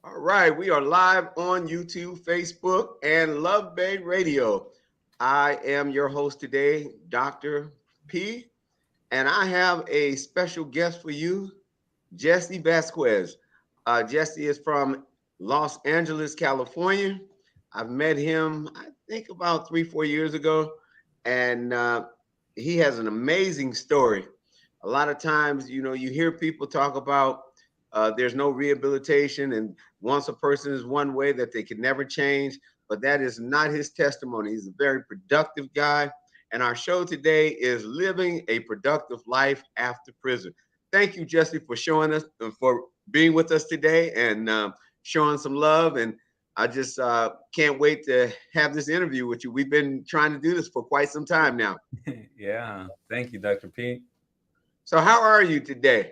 All right, we are live on YouTube, Facebook, and Love Bay Radio. I am your host today, Dr. P, and I have a special guest for you, Jesse Vasquez. Jesse is from Los Angeles, California. I've met him, I think, about 3, 4 years ago, and he has an amazing story. A lot of times, you hear people talk about there's no rehabilitation, and once a person is one way that they can never change, but that is not his testimony. He's a very productive guy. And our show today is living a productive life after prison. Thank you, Jesse, for showing us, for being with us today and showing some love. And I just can't wait to have this interview with you. We've been trying to do this for quite some time now. Yeah, thank you, Dr. P. So how are you today?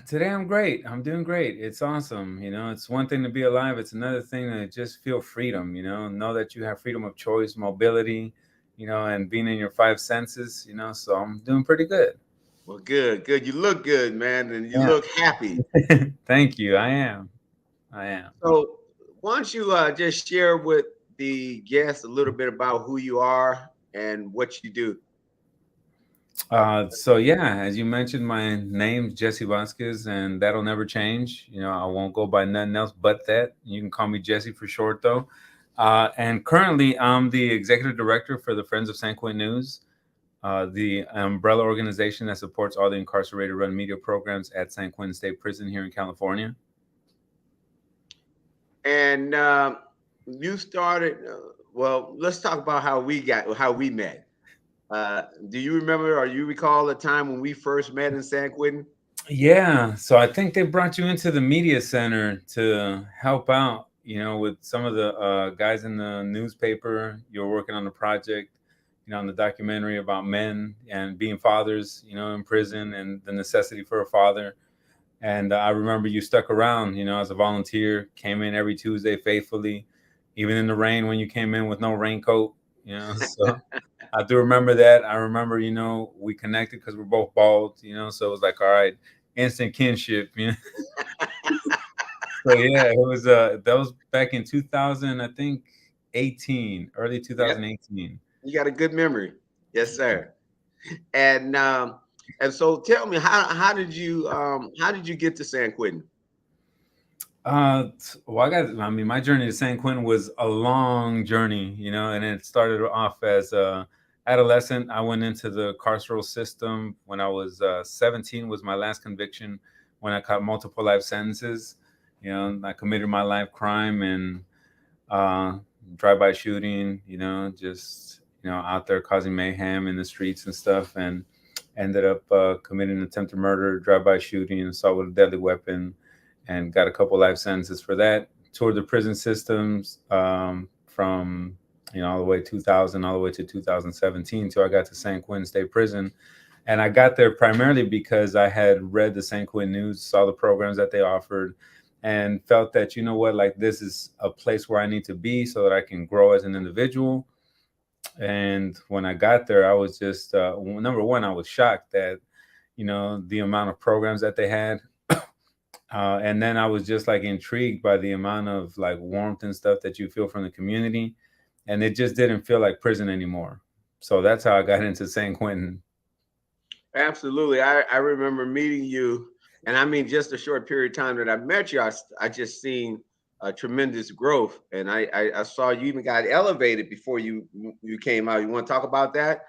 Today I'm great. I'm doing great. It's awesome. It's one thing to be alive. It's another thing to just feel freedom, know that you have freedom of choice, mobility, and being in your five senses, so I'm doing pretty good. Well, good, good. You look good, man, and you Yeah. look happy. Thank you. I am. So why don't you just share with the guests a little bit about who you are and what you do? So yeah, as you mentioned, my name's Jesse Vasquez, and that'll never change. I won't go by nothing else but that. You can call me Jesse for short, though. And currently, I'm the executive director for the Friends of San Quentin News, the umbrella organization that supports all the incarcerated-run media programs at San Quentin State Prison here in California. And you started. Well, let's talk about how we met. Do you remember or you recall the time when we first met in San Quentin? Yeah, so I think they brought you into the media center to help out, with some of the guys in the newspaper. You were working on the project, on the documentary about men and being fathers, in prison and the necessity for a father. And I remember you stuck around, as a volunteer, came in every Tuesday faithfully, even in the rain when you came in with no raincoat, so I do remember that. I remember, we connected because we're both bald, so it was like, all right, instant kinship, So yeah, it was that was back in 2000, I think 18, early Yep, 2018. you got a good memory. Yes, sir. And so tell me, how did you get to San Quentin? Well, I mean, my journey to San Quentin was a long journey, and it started off as a adolescent. I went into the carceral system when I was 17 was my last conviction, when I caught multiple life sentences. I committed my life crime and drive-by shooting, just, out there causing mayhem in the streets and stuff, and ended up committing attempted murder, drive-by shooting, assault with a deadly weapon, and got a couple life sentences for that. Toured the prison systems from all the way 2000 all the way to 2017 till I got to San Quentin State Prison. And I got there primarily because I had read the San Quentin News, saw the programs that they offered, and felt that, like, this is a place where I need to be so that I can grow as an individual. And when I got there, I was just number one, I was shocked that the amount of programs that they had. And then I was just like intrigued by the amount of like warmth and stuff that you feel from the community. And it just didn't feel like prison anymore. So that's how I got into San Quentin. Absolutely. I remember meeting you, and I mean, just a short period of time that I met you, I just seen a tremendous growth. And I saw you even got elevated before you came out. You want to talk about that?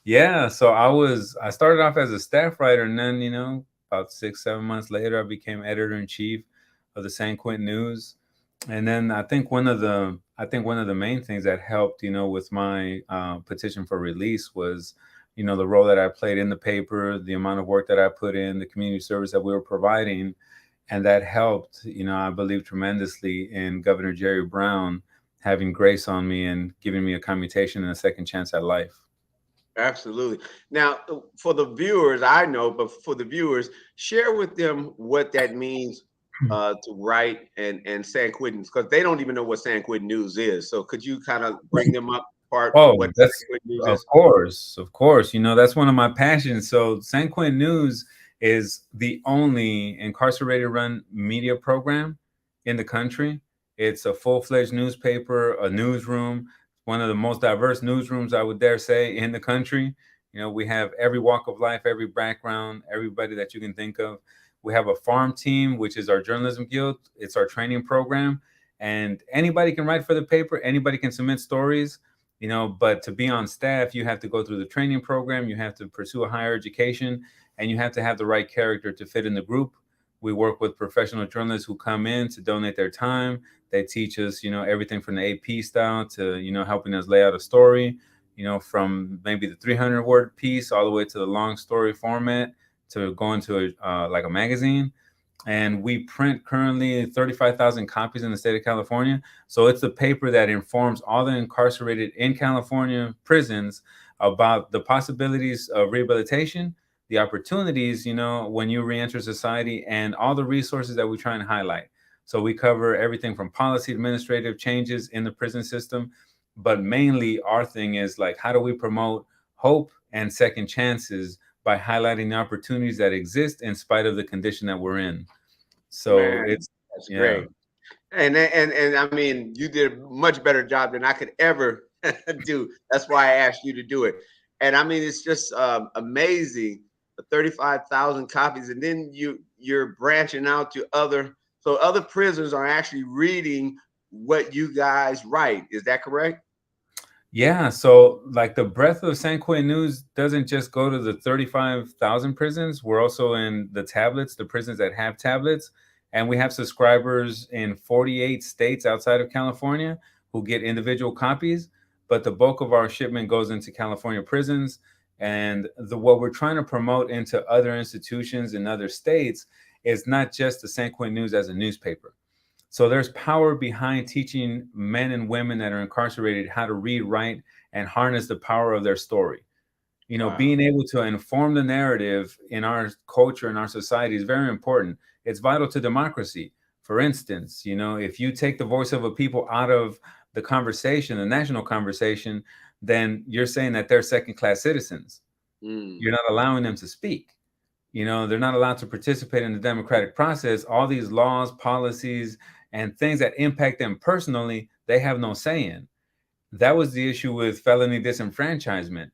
Yeah. So I started off as a staff writer, and then, about 6, 7 months later, I became editor-in-chief of the San Quentin News. And then I think one of the main things that helped, with my petition for release was, the role that I played in the paper, the amount of work that I put in, the community service that we were providing. And that helped, I believe, tremendously in Governor Jerry Brown having grace on me and giving me a commutation and a second chance at life. Absolutely. Now, for the viewers, I know, but for the viewers, share with them what that means to write and San Quentin, because they don't even know what San Quentin News is. So could you kind of bring them up part Oh, what San that's Quentin News of is? course, of course. That's one of my passions. So San Quentin News is the only incarcerated-run media program in the country. It's a full-fledged newspaper, a newsroom, one of the most diverse newsrooms, I would dare say, in the country. We have every walk of life, every background, everybody that you can think of. We have a farm team, which is our journalism guild. It's our training program. And anybody can write for the paper. Anybody can submit stories, but to be on staff, you have to go through the training program. You have to pursue a higher education, and you have to have the right character to fit in the group. We work with professional journalists who come in to donate their time. They teach us, everything from the AP style to, helping us lay out a story, from maybe the 300-word piece all the way to the long story format to go into like a magazine. And we print currently 35,000 copies in the state of California. So it's a paper that informs all the incarcerated in California prisons about the possibilities of rehabilitation, the opportunities, when you reenter society, and all the resources that we try and highlight. So we cover everything from policy, administrative changes in the prison system, but mainly our thing is like, how do we promote hope and second chances by highlighting the opportunities that exist in spite of the condition that we're in. So Man, it's that's yeah. great. And I mean, you did a much better job than I could ever do. That's why I asked you to do it. And I mean, it's just amazing. 35,000 copies, and then you're branching out to so other prisons are actually reading what you guys write. Is that correct? Yeah, so like the breadth of San Quentin News doesn't just go to the 35,000 prisons. We're also in the tablets, the prisons that have tablets. And we have subscribers in 48 states outside of California who get individual copies. But the bulk of our shipment goes into California prisons. And what we're trying to promote into other institutions in other states is not just the San Quentin News as a newspaper. So there's power behind teaching men and women that are incarcerated how to read, write, and harness the power of their story. Wow. Being able to inform the narrative in our culture and our society is very important. It's vital to democracy. For instance, if you take the voice of a people out of the conversation, the national conversation, then you're saying that they're second-class citizens. You're not allowing them to speak. They're not allowed to participate in the democratic process. All these laws, policies, and things that impact them personally, they have no say in. That was the issue with felony disenfranchisement.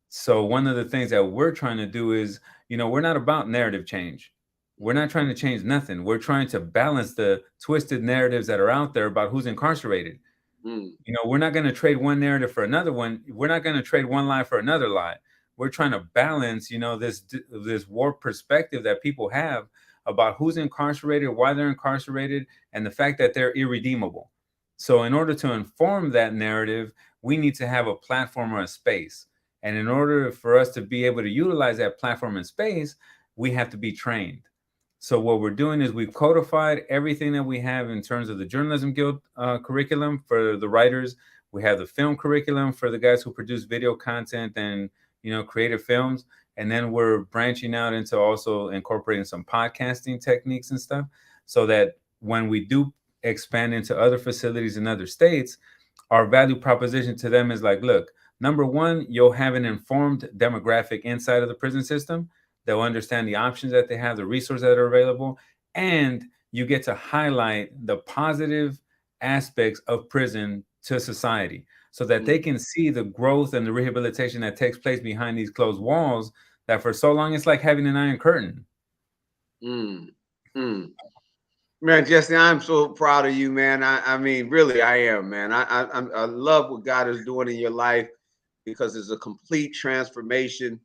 So one of the things that we're trying to do is, we're not about narrative change. We're not trying to change nothing. We're trying to balance the twisted narratives that are out there about who's incarcerated. We're not going to trade one narrative for another one. We're not going to trade one lie for another lie. We're trying to balance, this warped perspective that people have about who's incarcerated, why they're incarcerated, and the fact that they're irredeemable. So in order to inform that narrative, we need to have a platform or a space. And in order for us to be able to utilize that platform and space, we have to be trained. So what we're doing is we've codified everything that we have in terms of the Journalism Guild curriculum for the writers. We have the film curriculum for the guys who produce video content and creative films. And then we're branching out into also incorporating some podcasting techniques and stuff so that when we do expand into other facilities in other states, our value proposition to them is like, look, number one, you'll have an informed demographic inside of the prison system. They'll understand the options that they have, the resources that are available, and you get to highlight the positive aspects of prison to society so that they can see the growth and the rehabilitation that takes place behind these closed walls that for so long it's like having an iron curtain. Man, Jesse, I'm so proud of you, man. I mean, really, I am, man. I love what God is doing in your life because it's a complete transformation.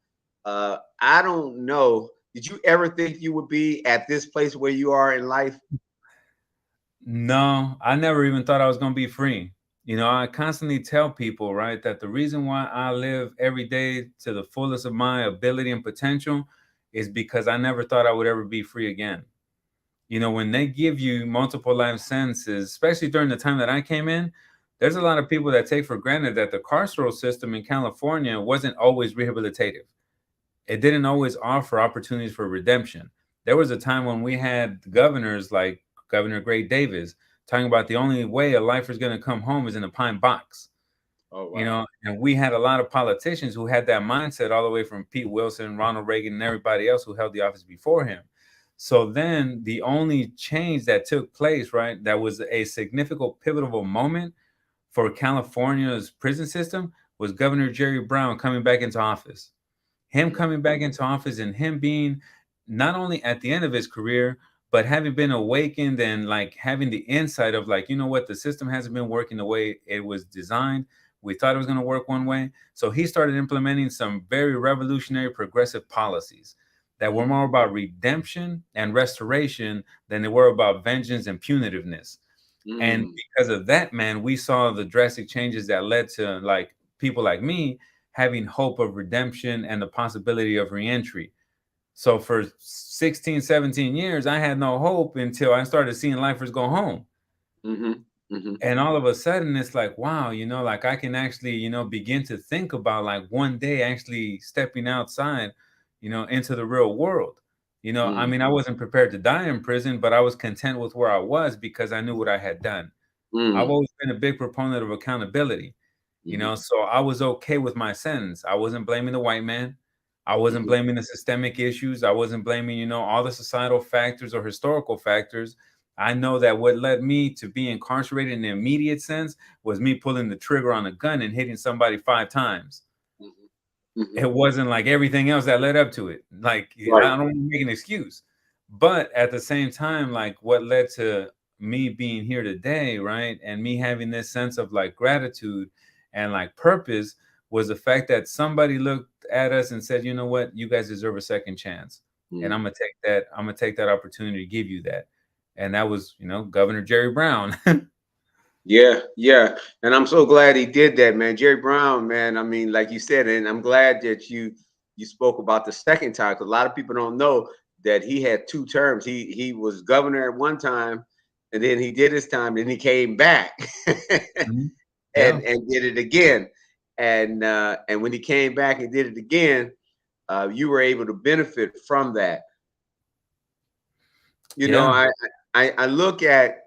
I don't know. Did you ever think you would be at this place where you are in life? No, I never even thought I was going to be free. I constantly tell people, right, that the reason why I live every day to the fullest of my ability and potential is because I never thought I would ever be free again. When they give you multiple life sentences, especially during the time that I came in, there's a lot of people that take for granted that the carceral system in California wasn't always rehabilitative. It didn't always offer opportunities for redemption. There was a time when we had governors like Governor Gray Davis talking about the only way a lifer is going to come home is in a pine box. Oh, you wow. know, and we had a lot of politicians who had that mindset all the way from Pete Wilson, Ronald Reagan, and everybody else who held the office before him. So then the only change that took place, right, that was a significant pivotal moment for California's prison system was Governor Jerry Brown coming back into office. Him Mm, coming back into office and him being not only at the end of his career, but having been awakened and like having the insight of like, you know what, the system hasn't been working the way it was designed. We thought it was going to work one way. So he started implementing some very revolutionary progressive policies that were mm, more about redemption and restoration than they were about vengeance and punitiveness. And mm, because of that, man, we saw the drastic changes that led to like people like me having hope of redemption and the possibility of reentry. So for 16, 17 years, I had no hope until I started seeing lifers go home. mhm, mhm, And all of a sudden, it's like, wow, you know, like I can actually, you know, begin to think about like one day actually stepping outside, you know, into the real world. You know, I mm, mean, I wasn't prepared to die in prison, but I was content with where I was because I knew what I had done. I've mm, always been a big proponent of accountability, you mhm, know, so I was okay with my sentence. I wasn't blaming the white man. I wasn't mhm, blaming the systemic issues. I wasn't blaming, you know, all the societal factors or historical factors. I know that what led me to be incarcerated in the immediate sense was me pulling the trigger on a gun and hitting somebody 5 times. mhm, mhm. It wasn't like everything else that led up to it. Like Right. I don't want to make an excuse, but at the same time, like what led to me being here today, right, and me having this sense of like gratitude and like purpose was the fact that somebody looked at us and said, you know what, you guys deserve a second chance, and Mm. I'm gonna take that opportunity to give you that, and that was, you know, Governor Jerry Brown. Yeah, yeah. And I'm so glad he did that, man. Jerry Brown, man. I mean, like you said, and I'm glad that you spoke about the second time because a lot of people don't know that he had two terms. He was governor at one time, and then he did his time, and he came back Mhm. Yeah, and did it again. And when he came back and did it again, you were able to benefit from that. You know, yeah, I look at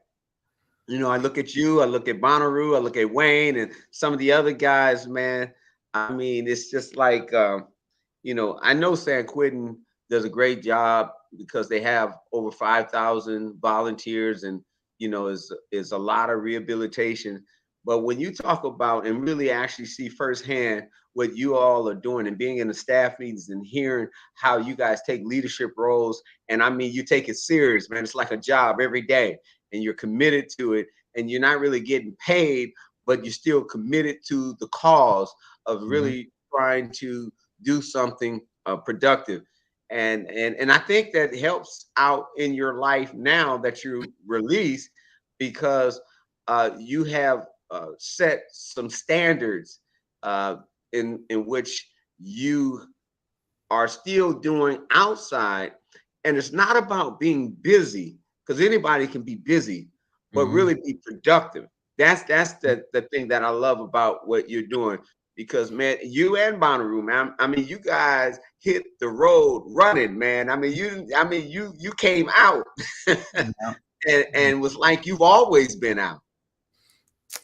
I look at you, I look at Bonnaroo, I look at Wayne and some of the other guys, man. I mean, it's just like, I know San Quentin does a great job because they have over 5,000 volunteers and, is a lot of rehabilitation. But when you talk about and really actually see firsthand what you all are doing and being in the staff meetings and hearing how you guys take leadership roles, and I mean, you take it serious, man. It's like a job every day and you're committed to it and you're not really getting paid, but you're still committed to the cause of mhm, really trying to do something productive. And I think that helps out in your life now that you release because you have set some standards uh, in which you are still doing outside. And it's not about being busy because anybody can be busy, but mhm. really be productive. That's the thing that I love about what you're doing because man, you and Bonnaroo, man, I mean, you guys hit the road running, man. I mean, you came out Yeah. and was like you've always been out.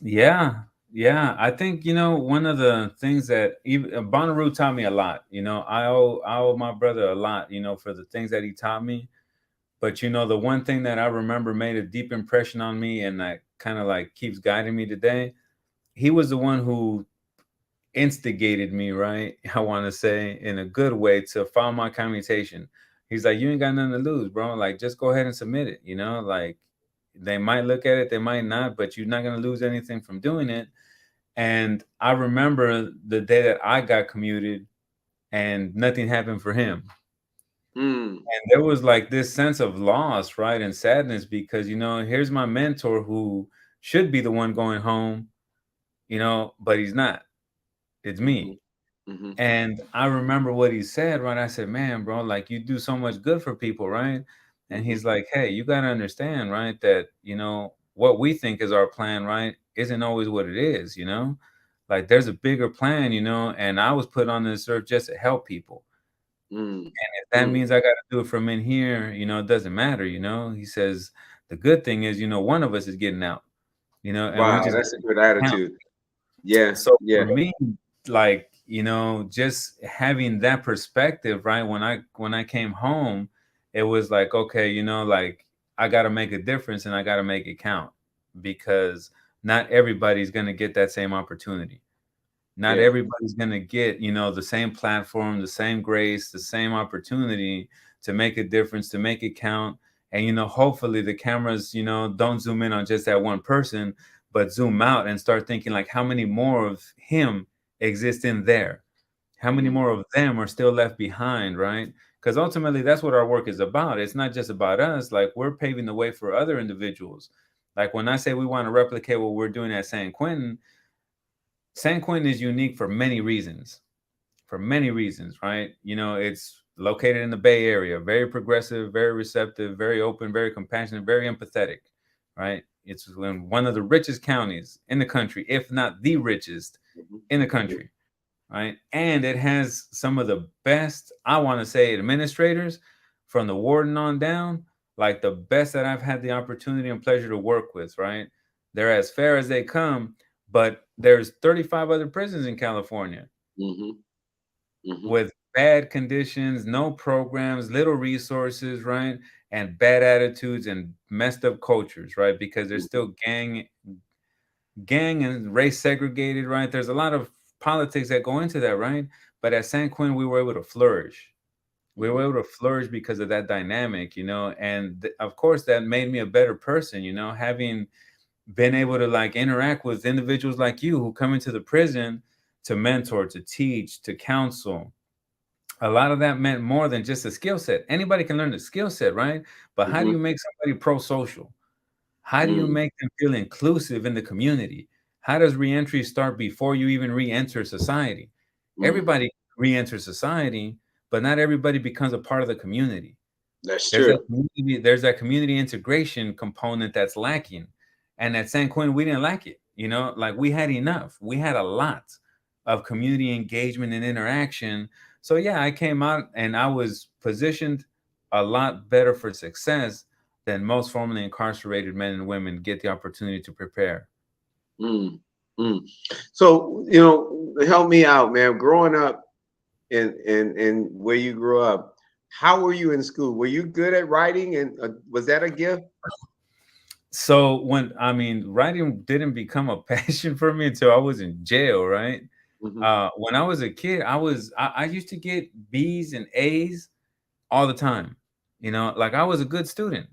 Yeah, yeah. I think, you know, one of the things that even Bonnaroo taught me a lot. You know, I owe my brother a lot, you know, for the things that he taught me. But you know, the one thing that I remember made a deep impression on me and that kind of like keeps guiding me today, he was the one who instigated me, right? I want to say in a good way to file my commutation. He's like, you ain't got nothing to lose, bro. Like, just go ahead and submit it. You know, like they might look at it, they might not, but you're not gonna lose anything from doing it. And I remember the day that I got commuted and nothing happened for him. Mm, And there was like this sense of loss, right? And sadness because, you know, here's my mentor who should be the one going home, you know, but he's not. It's hmm me. hmm And I remember what he said, right? I said, man, bro, like you do so much good for people, right? And hmm he's like, hey, you got to understand, right? That, you know, what we think is our plan, right? Isn't always what it is, you know? Like there's a bigger plan, you know? And I was put on this earth just to help people. mm, If that mm. means I got to do it from in here, you know, it doesn't matter, you know? He says, the good thing is, you know, one of us is getting out, you know, and we Wow, just that's a good count. attitude. Yeah. So Yeah. for me, like, just having that perspective, right? When I came home, it was like, okay, like I got to make a difference and I got to make it count, because not everybody's going to get that same opportunity. Not Yeah. everybody's going to get, the same platform, the same grace, the same opportunity to make a difference, to make it count. And, hopefully the cameras, don't zoom in on just that one person, but zoom out and start thinking like, how many more of him exist in there? How many Mhm. more of them are still left behind, right? Because ultimately that's what our work is about. It's not just about us. Like, we're paving the way for other individuals. Like, when I say we want to replicate what we're doing at San Quentin, San Quentin is unique for many reasons. For many reasons, right? It's located in the Bay Area, very progressive, very receptive, very open, very compassionate, very empathetic, right? It's in one of the richest counties in the country, if not the richest Mhm. in the Mhm. country, right? And it has some of the best, I want to say, administrators from the warden on down, like the best that I've had the opportunity and pleasure to work with, right? They're as fair as they come, but there's 35 other prisons in California Mhm. Mhm. with bad conditions, no programs, little resources, right? And bad attitudes and messed up cultures, right? Because they're Mhm. still gang and race segregated, right? There's a lot of politics that go into that, right? But at San Quentin, we were able to flourish. We were Mhm. able to flourish because of that dynamic, and of course that made me a better person, having been able to like interact with individuals like you who come into the prison to mentor, to teach, to counsel. A lot of that meant more than just a skill set. Anybody can learn the skill set, right? But how do Mhm. you make somebody pro-social? How do you Mm. make them feel inclusive in the community? How does reentry start before you even re-enter society? Mm. Everybody re-enters society, but not everybody becomes a part of the community. That's true. There's that community integration component that's lacking. And at San Quentin, we didn't lack it. Like, we had enough. We had a lot of community engagement and interaction. So yeah, I came out and I was positioned a lot better for success than most formerly incarcerated men and women get the opportunity to prepare. Mm. Mm. So, help me out, man. Growing up in where you grew up, how were you in school? Were you good at writing, and was that a gift? So writing didn't become a passion for me until I was in jail, right? Hmm. When I was a kid, I used to get B's and A's all the time. Like, I was a good student,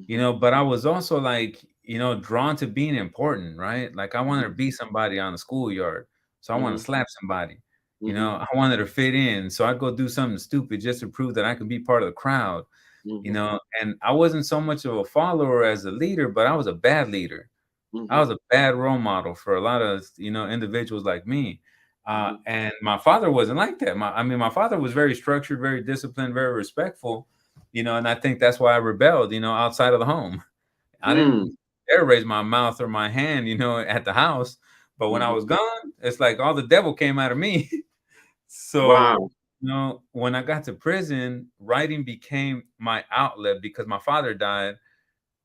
Hmm. but I was also like, drawn to being important, right? Like, I wanted to Hmm. be somebody on the schoolyard. So I want to Hmm. slap somebody. Hmm. I wanted to fit in. So I'd go do something stupid just to prove that I could be part of the crowd, Hmm. and I wasn't so much of a follower as a leader, but I was a bad leader. I Hmm. was a bad role model for a lot of, individuals like me. Hmm. And my father wasn't like that. My father was very structured, very disciplined, very respectful, and I think that's why I rebelled, outside of the home. I Mm. didn't dare raise my mouth or my hand, at the house. But when I Hmm. was gone, it's like all the devil came out of me. So, Wow. when I got to prison, writing became my outlet because my father died.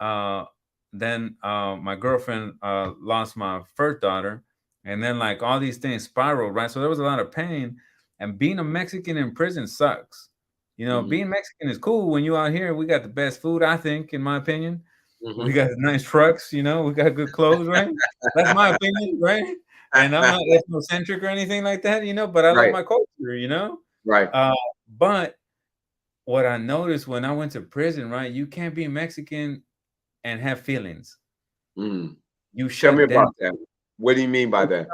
uh then my girlfriend lost my first daughter, and then like all these things spiraled, right? So there was a lot of pain, and being a Mexican in prison sucks. Hmm. Being Mexican is cool when you out here. We got the best food, I think, in my opinion. We Hmm. got nice trucks, we got good clothes, right? That's my opinion, right? And I'm not ethnocentric or anything like that, but I love Right. my culture. Right. uh but what I noticed when I went to prison, right? You can't be Mexican and have feelings. Mm. You Tell me shut down. about that. What do you mean by that?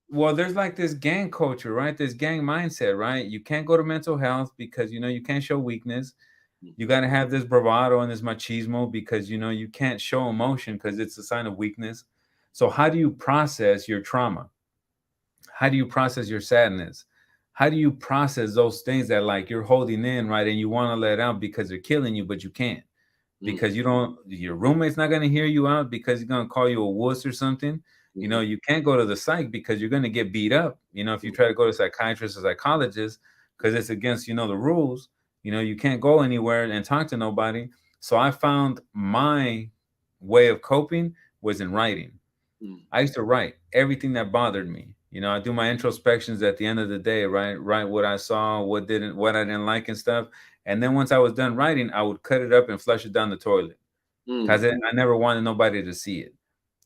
Well, there's like this gang culture, right? This gang mindset, right? You can't go to mental health because you can't show weakness. You got to have this bravado and this machismo because you can't show emotion because it's a sign of weakness. So how do you process your trauma? How do you process your sadness? How do you process those things that like you're holding in, right? And you want to let out because they're killing you, but you can't, Mm. because your roommate's not going to hear you out because he's going to call you a wuss or something. Hmm. You can't go to the psych because you're going to get beat up, if you try to go to a psychiatrist or psychologist, because it's against, the rules. You can't go anywhere and talk to nobody. So I found my way of coping was in writing. Mm. I used to write everything that bothered me. I do my introspections at the end of the day, right? Write what I saw, what I didn't like and stuff. And then once I was done writing, I would cut it up and flush it down the toilet because Mm. I never wanted nobody to see it.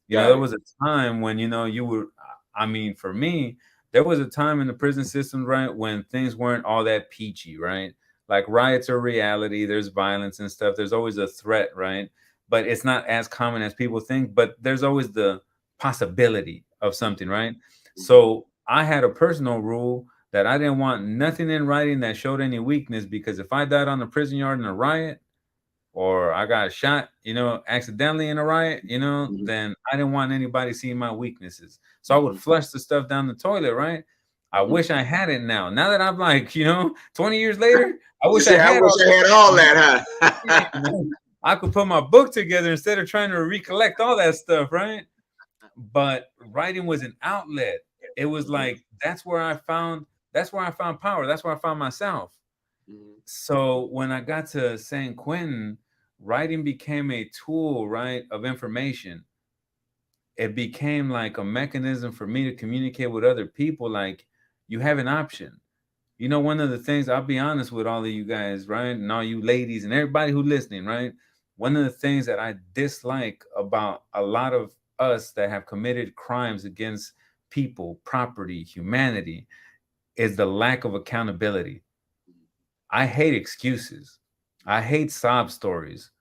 Got There it. was a time when, you were, I mean, for me, there was a time in the prison system, right, when things weren't all that peachy, right? Like riots are reality. There's violence and stuff. There's always a threat, right? But it's not as common as people think. But there's always the possibility of something, right? Mhm. So I had a personal rule that I didn't want nothing in writing that showed any weakness because if I died on the prison yard in a riot, or I got shot, accidentally in a riot, Mhm. then I didn't want anybody seeing my weaknesses. So I would Mhm. flush the stuff down the toilet, right? I Mhm. wish I had it now. Now that I'm like, 20 years later, I You wish I say, I had wish all I had all that, that. huh? I could put my book together instead of trying to recollect all that stuff, right? But writing was an outlet. It was Mhm. like that's where I found power. That's where I found myself. Mhm. So when I got to San Quentin, writing became a tool, right, of information. It became like a mechanism for me to communicate with other people. Like you have an option. One of the things, I'll be honest with all of you guys, right, and all you ladies and everybody who listening, right? One of the things that I dislike about a lot of us that have committed crimes against people, property, humanity, is the lack of accountability. I hate excuses. I hate sob stories.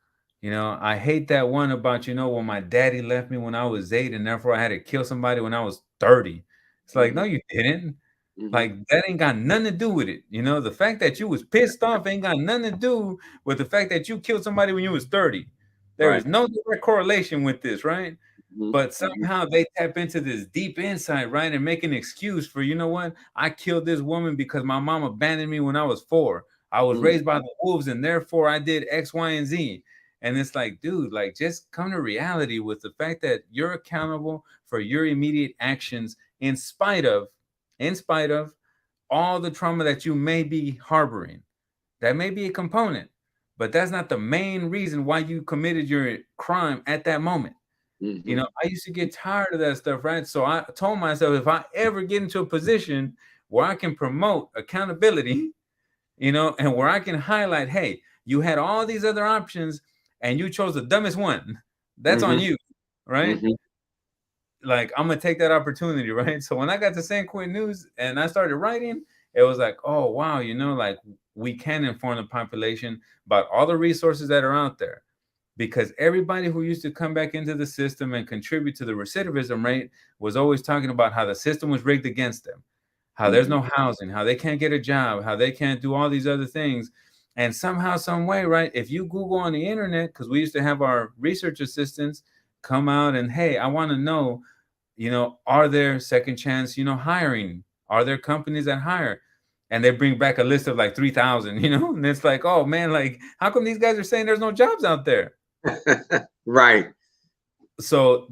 I hate that one about, well, my daddy left me when I was 8 and therefore I had to kill somebody when I was 30. It's like, no, Mhm. you didn't. Mhm. Like, that ain't got nothing to do with it. The fact that you was pissed off ain't got nothing to do with the fact that you killed somebody when you was 30. There Right. is no direct correlation with this, right? Mhm. But Mhm. somehow they tap into this deep insight, right? And make an excuse for, what? I killed this woman because my mom abandoned me when I was 4. I was Mhm. raised by the wolves and therefore I did X, Y, and Z. And it's like, dude, like just come to reality with the fact that you're accountable for your immediate actions in spite of all the trauma that you may be harboring. That may be a component, but that's not the main reason why you committed your crime at that moment. Mhm. I used to get tired of that stuff, right? So I told myself if I ever get into a position where I can promote accountability, and where I can highlight, hey, you had all these other options and you chose the dumbest one. That's on Mhm. you, right? Mhm. Like I'm gonna take that opportunity, right? So when I got to San Quentin News and I started writing, it was like, oh wow, like we can inform the population about all the resources that are out there because everybody who used to come back into the system and contribute to the recidivism rate was always talking about how the system was rigged against them, how there's Mhm. no housing, how they can't get a job, how they can't do all these other things. And somehow, some way, right? If you Google on the internet, because we used to have our research assistants come out and, hey, I want to know, are there second chance, hiring? Are there companies that hire? And they bring back a list of like 3,000, and it's like, oh man, like, how come these guys are saying there's no jobs out there? Right. So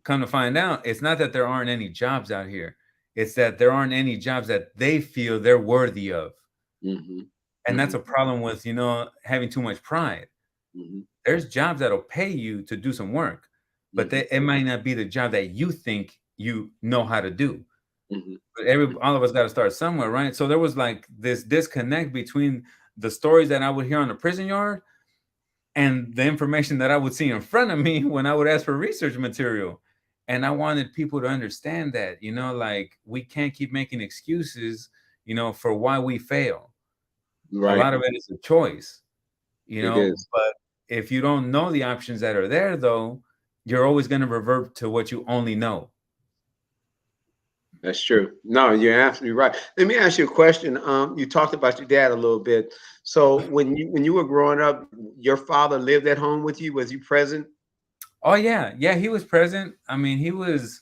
come to find out, it's not that there aren't any jobs out here. It's that there aren't any jobs that they feel they're worthy of. Mhm. And that's Mhm. a problem with, having too much pride. Mhm. There's jobs that'll pay you to do some work, but Mhm. it might not be the job that you think you know how to do. Mhm. But all of us got to start somewhere, right? So there was like this disconnect between the stories that I would hear on the prison yard and the information that I would see in front of me when I would ask for research material. And I wanted people to understand that, like we can't keep making excuses, for why we fail. A Right. lot of it is a choice, It is. but if you don't know the options that are there, though, you're always going to revert to what you only know. That's true. No, you're absolutely right. Let me ask you a question. You talked about your dad a little bit. So when you were growing up, your father lived at home with you. Was he present? Oh yeah, yeah, he was present. I mean, he was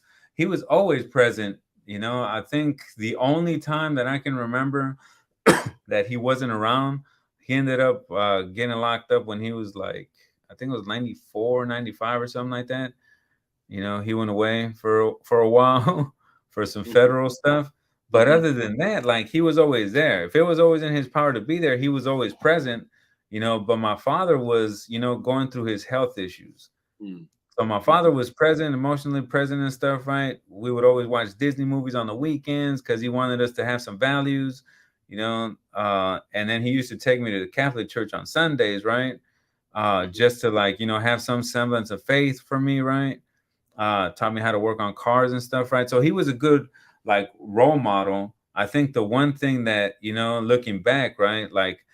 always present. I think the only time that I can remember that he wasn't around, he ended up getting locked up when he was like, I think it was 94, 95 or something like that. He went away for a while for some Mhm. federal stuff. But Mhm. other than that, like he was always there. If it was always in his power to be there, he was always present. But my father was, going through his health issues. Mhm. So my father was present, emotionally present and stuff, right? We would always watch Disney movies on the weekends because he wanted us to have some values, you know. And then he used to take me to the Catholic church on Sundays, right? Just to like, have some semblance of faith for me, right? Taught me how to work on cars and stuff, right? So he was a good like role model. I think the one thing that, looking back, right, like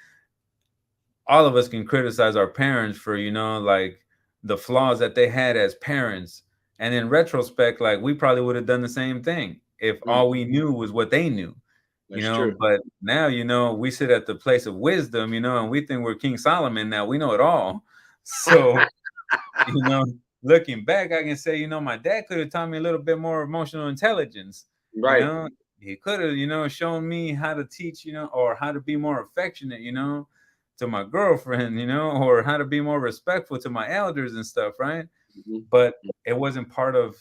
all of us can criticize our parents for, like the flaws that they had as parents. And in retrospect, like we probably would have done the same thing if Mm, all we knew was what they knew, that's true. but now, we sit at the place of wisdom, and we think we're King Solomon now. We know it all. So, you know, looking back, I can say, my dad could have taught me a little bit more emotional intelligence. You Right. know, he could have, shown me how to teach, or how to be more affectionate, to my girlfriend, or how to be more respectful to my elders and stuff, right? Mhm. But it wasn't part of,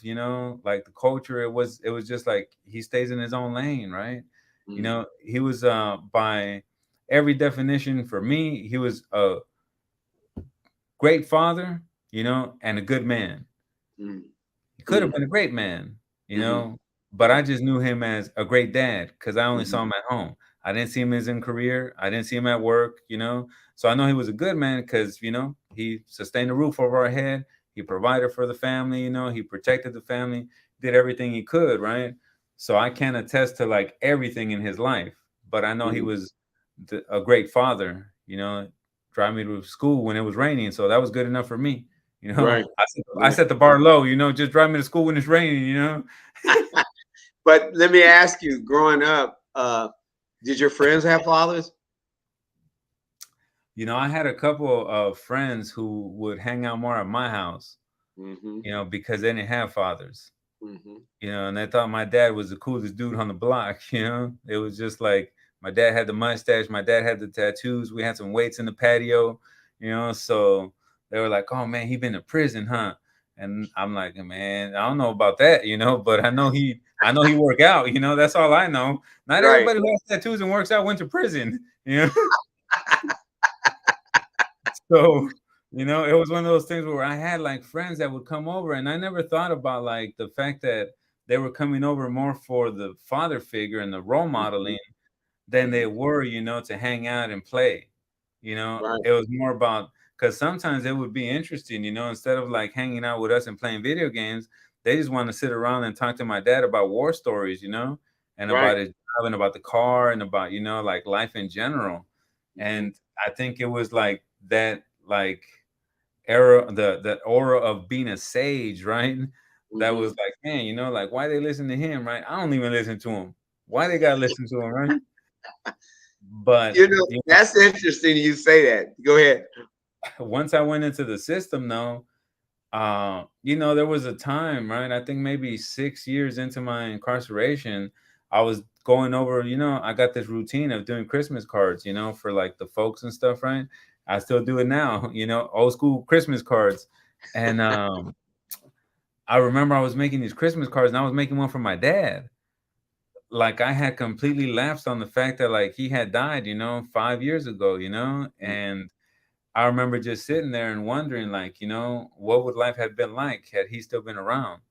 like the culture. It was just like he stays in his own lane, right? Mm, He was by every definition for me, he was a great father, and a good man. mm, He could have mm, been a great man, mhm, but I just knew him as a great dad because I only mhm. saw him at home. I didn't see him as in career. I didn't see him at work, So I know he was a good man because, he sustained a roof over our head. He provided for the family, he protected the family, did everything he could, right? So I can attest to like everything in his life. But I know he Mhm. was a great father, drive me to school when it was raining. So that was good enough for me. Right. I Right. set the bar low, just drive me to school when it's raining. But let me ask you, growing up, did your friends have fathers? I had a couple of friends who would hang out more at my house, Mm-hmm. because they didn't have fathers, Mm-hmm. and they thought my dad was the coolest dude on the block. It was just like my dad had the mustache, my dad had the tattoos, we had some weights in the patio, so they were like, "Oh man, he been to prison, huh?" And I'm like, "Man, I don't know about that, but I know he work out, that's all I know. Not Right. everybody who has tattoos and works out went to prison, So, it was one of those things where I had like friends that would come over, and I never thought about like the fact that they were coming over more for the father figure and the role Mm-hmm. modeling than they Mm-hmm. were, to hang out and play. Right. It was more about because sometimes it would be interesting, instead of like hanging out with us and playing video games, they just want to sit around and talk to my dad about war stories, and Right. about his job and about the car and about, like life in general. Mm-hmm. And I think it was like that, like era, the aura of being a sage, right? That Mm-hmm. was like, man, like why they listen to him, right? I don't even listen to him. Why they gotta listen to him, right? But That's interesting you say that. Go ahead. once I went into the system, though, there was a time, right? I think maybe 6 years into my incarceration, I was going over, I got this routine of doing Christmas cards, for like the folks and stuff, right? I still do it now, old school Christmas cards. And I remember I was making these Christmas cards and I was making one for my dad. Like I had completely lapsed on the fact that like he had died, 5 years ago, and I remember just sitting there and wondering, like, what would life have been like had he still been around?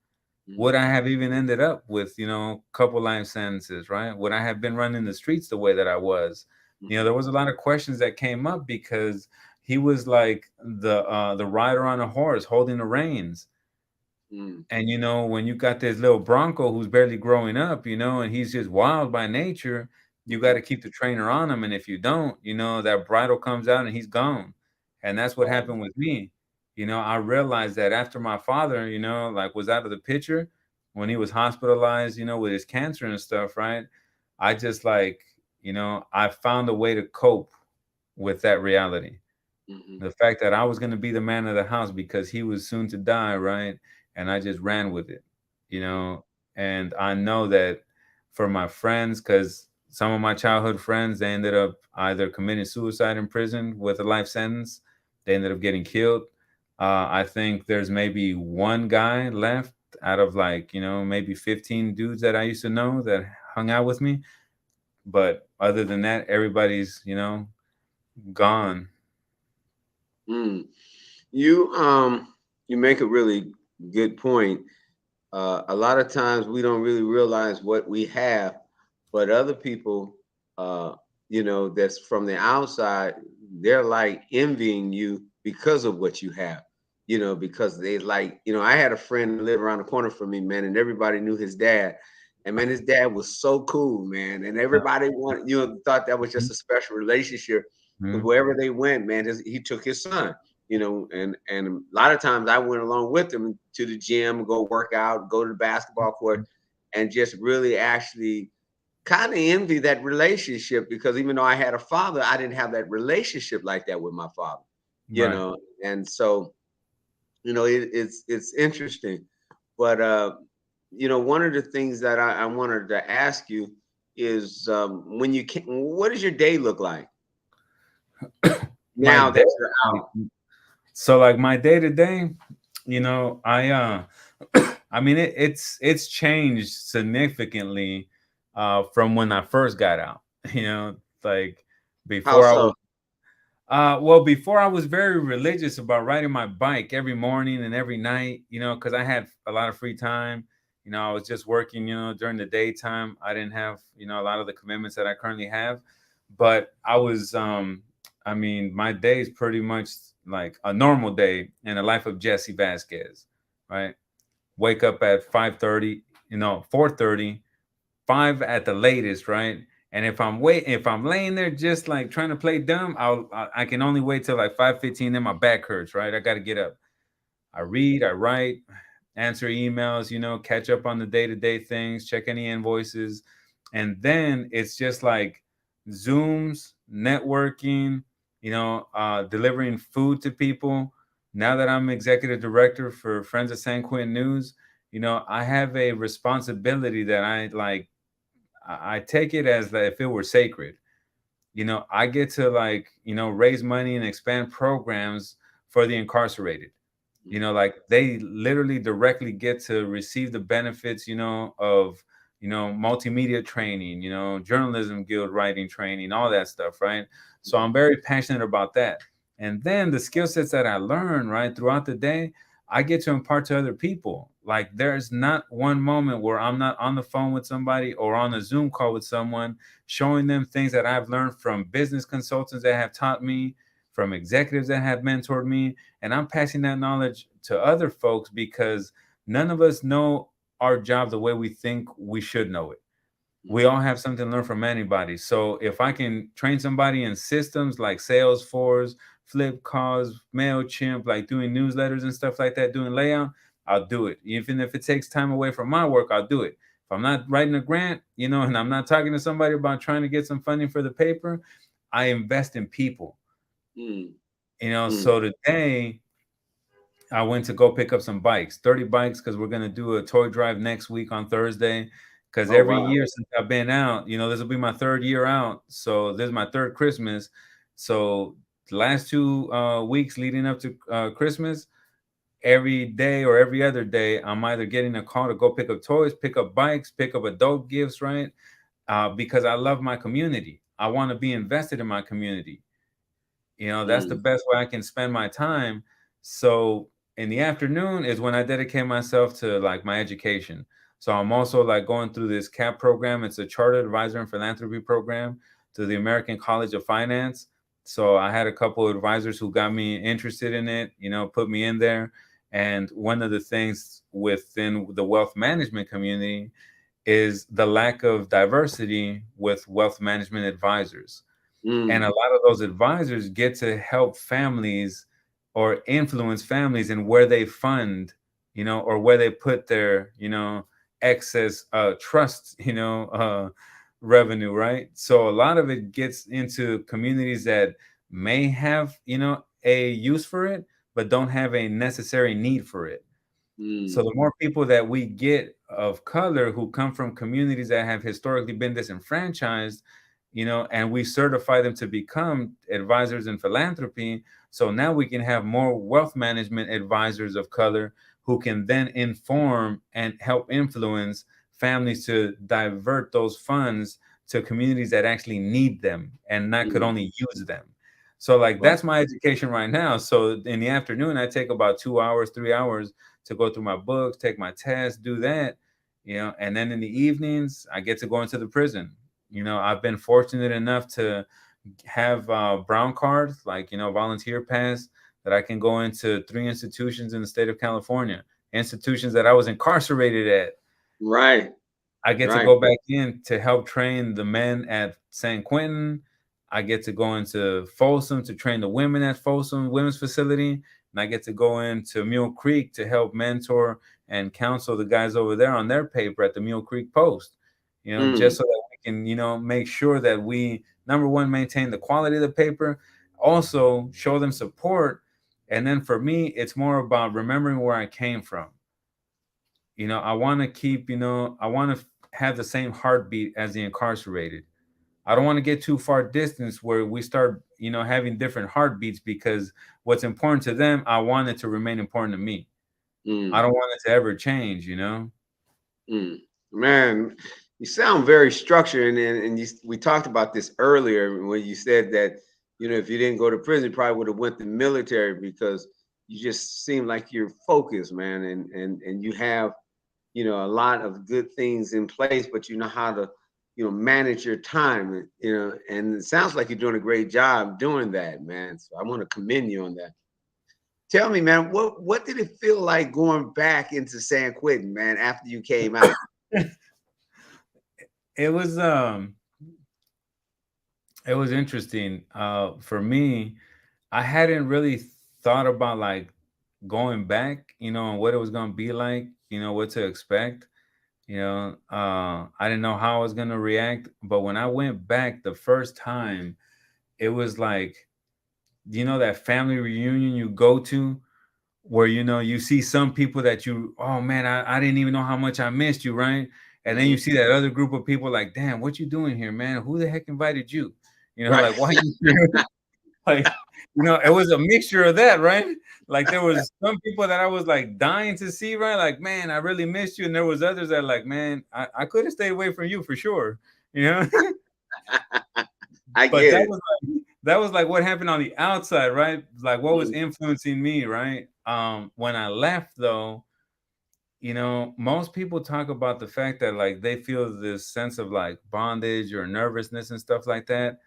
Would Mm-hmm. I have even ended up with, a couple life sentences, right? Would I have been running the streets the way that I was? Mm-hmm. There was a lot of questions that came up because he was like the rider on a horse holding the reins. Mm-hmm. And when you got this little Bronco who's barely growing up, and he's just wild by nature, you got Mm-hmm. to keep the trainer on him. And if you don't, that bridle comes out and he's gone. And that's what Oh, happened with me. I realized that after my father, like was out of the picture when he was hospitalized, with his cancer and stuff, right? I just like, I found a way to cope with that reality, mm-hmm. the fact that I was going to be the man of the house because he was soon to die, right? And I just ran with it, you know. And I know that for my friends, because some of my childhood friends, they ended up either committing suicide in prison with a life sentence, they ended up getting killed. I think there's maybe one guy left out of like, maybe 15 dudes that I used to know that hung out with me. But other than that, everybody's, gone. Mm. You you make a really Good point. A lot of times we don't really realize what we have, but other people, uh, that's from the outside, they're like envying you because of what you have, because they like, I had a friend that lived around the corner from me, man, and everybody knew his dad. And man, his dad was so cool, man. And everybody wanted, thought that was just a special relationship. Mhm. Wherever they went, man, he took his son, and a lot of times I went along with him to the gym, go work out, go to the basketball court, and just really actually kind of envy that relationship, because even though I had a father, I didn't have that relationship like that with my father, you Right. know. And so, it's interesting. But one of the things that I wanted to ask you is, when you can, what does your day look like My now day. that you're out? So like my day to day, I I mean it's changed significantly from when I first got out. You know, like How before I so? was well, before I was very religious about riding my bike every morning and every night, because I had a lot of free time. I was just working, during the daytime. I didn't have, a lot of the commitments that I currently have. But I mean, my day is pretty much like a normal day in the life of Jesse Vasquez, right? Wake up at 5:30, 4:30, 5 at the latest, right? And if I'm laying there just like trying to play dumb, I can only wait till like 5:15. Then my back hurts, right? I got to get up. I read, I write, answer emails, catch up on the day to day things, check any invoices, and then it's just like Zooms, networking, delivering food to people. Now that I'm executive director for Friends of San Quentin News, I have a responsibility that I take it as that if it were sacred. I get to raise money and expand programs for the incarcerated. Like they literally directly get to receive the benefits, of multimedia training, journalism guild writing training, all that stuff, right? So I'm very passionate about that. And then the skill sets that I learn, right, throughout the day, I get to impart to other people. Like there's not one moment where I'm not on the phone with somebody or on a Zoom call with someone, showing them things that I've learned from business consultants that have taught me, from executives that have mentored me, and I'm passing that knowledge to other folks because none of us know our job the way we think we should know it. We all have something to learn from anybody. So if I can train somebody in systems like Salesforce, Flipcars, MailChimp, like doing newsletters and stuff like that, doing layout, I'll do it. Even if it takes time away from my work, I'll do it. If I'm not writing a grant, and I'm not talking to somebody about trying to get some funding for the paper, I invest in people. Mm, mm. So today I went to go pick up some bikes, 30 bikes, because we're going to do a toy drive next week on Thursday. Because Oh every wow. year since I've been out, this will be my third year out. So this is my third Christmas. So the last 2 weeks leading up to Christmas, every day or every other day, I'm either getting a call to go pick up toys, pick up bikes, pick up adult gifts, right? Because I love my community. I want to be invested in my community. That's the Mm, best way I can spend my time. So in the afternoon is when I dedicate myself to like my education. So I'm also like going through this CAP program. It's a chartered advisor and philanthropy program to the American College of Finance. So I had a couple of advisors who got me interested in it, put me in there. And one of the things within the wealth management community is the lack of diversity with wealth management advisors. And a mm, lot of those advisors get to help families or influence families in where they fund, or where they put their, excess trust, revenue, right? So a lot of it gets into communities that may have, a use for it, but don't have a necessary need for it. So mm, the more people that we get of color who come from communities that have historically been disenfranchised, and we certify them to become advisors in philanthropy. So now we can have more wealth management advisors of color who can then inform and help influence families to divert those funds to communities that actually need them and not could mm, only use them. So like Right. that's my education right now. So in the afternoon, I take about 2 hours, 3 hours to go through my books, take my tests, do that, and then in the evenings, I get to go into the prison. I've been fortunate enough to have brown cards, like, volunteer pass, that I can go into 3 institutions in the state of California, institutions that I was incarcerated at. Right. I get to Right. go back in to help train the men at San Quentin. I get to go into Folsom to train the women at Folsom Women's Facility. And I get to go into Mule Creek to help mentor and counsel the guys over there on their paper at the Mule Creek Post, Mm. just so that we can, make sure that we, number one, maintain the quality of the paper, also show them support. And then for me, it's more about remembering where I came from. I want to keep, I want to have the same heartbeat as the incarcerated. I don't want to get too far distance where we start, having different heartbeats, because what's important to them, I want it to remain important to me. I Mm. don't want it to ever change. Mm. Man, you sound very structured, and we talked about this earlier when you said that if you didn't go to prison, you probably would have went to military, because you just seem like you're focused, man, and you have a lot of good things in place, but you know how to manage your time, and it sounds like you're doing a great job doing that, man. So I want to commend you on that. Tell me, man, what did it feel like going back into San Quentin, man, after you came out? it was um it was interesting. For me, I hadn't really thought about like going back, and what it was gonna be like, what to expect. I didn't know how I was gonna react, but when I went back the first time, it was like, that family reunion you go to, where you see some people that oh man, I didn't even know how much I missed you, right? And then you Mhm. see that other group of people like, damn, what you doing here, man? Who the heck invited you? Right. Like, why you here? Like, it was a mixture of that, right? Like there was some people that I was like dying to see, right? Like, man, I really missed you. And there was others that like, man, I could have stayed away from you for sure. you know I but get that it. was like what happened on the outside, right? Like what was Mhm. influencing me, right? When I left, though, most people talk about the fact that like they feel this sense of like bondage or nervousness and stuff like that.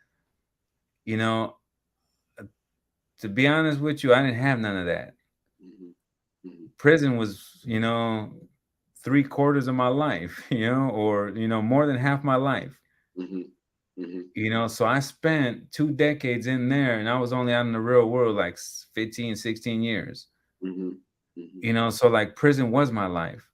You know, to be honest with you, I didn't have none of that. Mhm. Mhm. Prison was, 3/4 of my life, or more than half my life. Mhm. Mhm. So I spent 2 decades in there, and I was only out in the real world like 15, 16 years. Mhm. Mhm. So like prison was my life.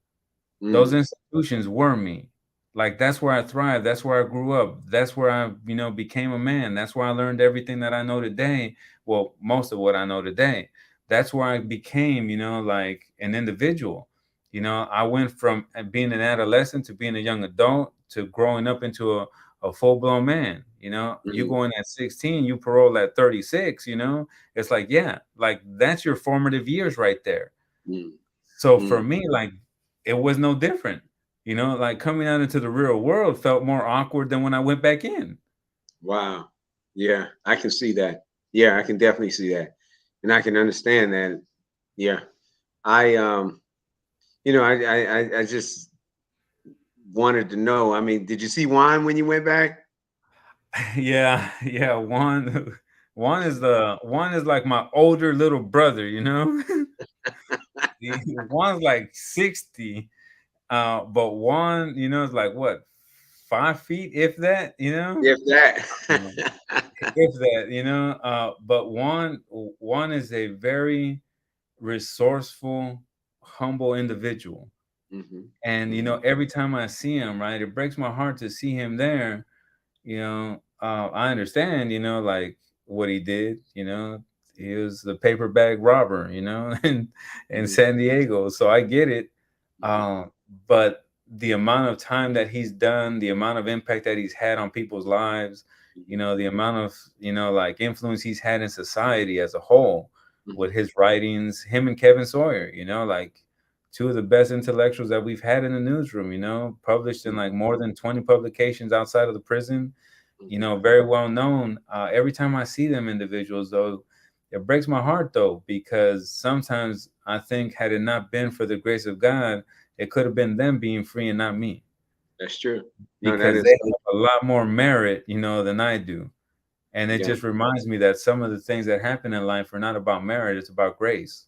Those Mm. institutions were me. Like that's where I thrived. That's where I grew up. That's where I, became a man. That's where I learned everything that I know today. Well, most of what I know today. That's where I became, like an individual. I went from being an adolescent to being a young adult to growing up into a full-blown man. You Mhm. go in at 16, you parole at 36. It's like, yeah, like that's your formative years right there. Mm. So for Mm. me, like it was no different. Like coming out into the real world felt more awkward than when I went back in. Wow. Yeah, I can see that. Yeah, I can definitely see that, and I can understand that. Yeah, I I just wanted to know. I mean, did you see Juan when you went back? Yeah, yeah. One is like my older little brother. One's like 60. But one, is like what, 5 feet, if that, If that. Um, if that, but one is a very resourceful, humble individual. Mhm. And Mhm. every time I see him, right, it breaks my heart to see him there. I understand, like what he did. He was the paper bag robber, in Mhm. San Diego. So I get it. Mhm. Um, but the amount of time that he's done, the amount of impact that he's had on people's lives, Mhm. the amount of, like influence he's had in society as a whole with Mhm. his writings, him and Kevin Sawyer, like two of the best intellectuals that we've had in the newsroom, published in Mhm. like more than 20 publications outside of the prison. you know, very well known. Every time I see them individuals, though, it breaks my heart, though, because sometimes I think had it not been for the grace of God, it could have been them being free and not me, That's true. No, that because is they so. have a lot more merit, you know, than I do. And it Yeah. just reminds me that some of the things that happen in life are not about merit, it's about grace.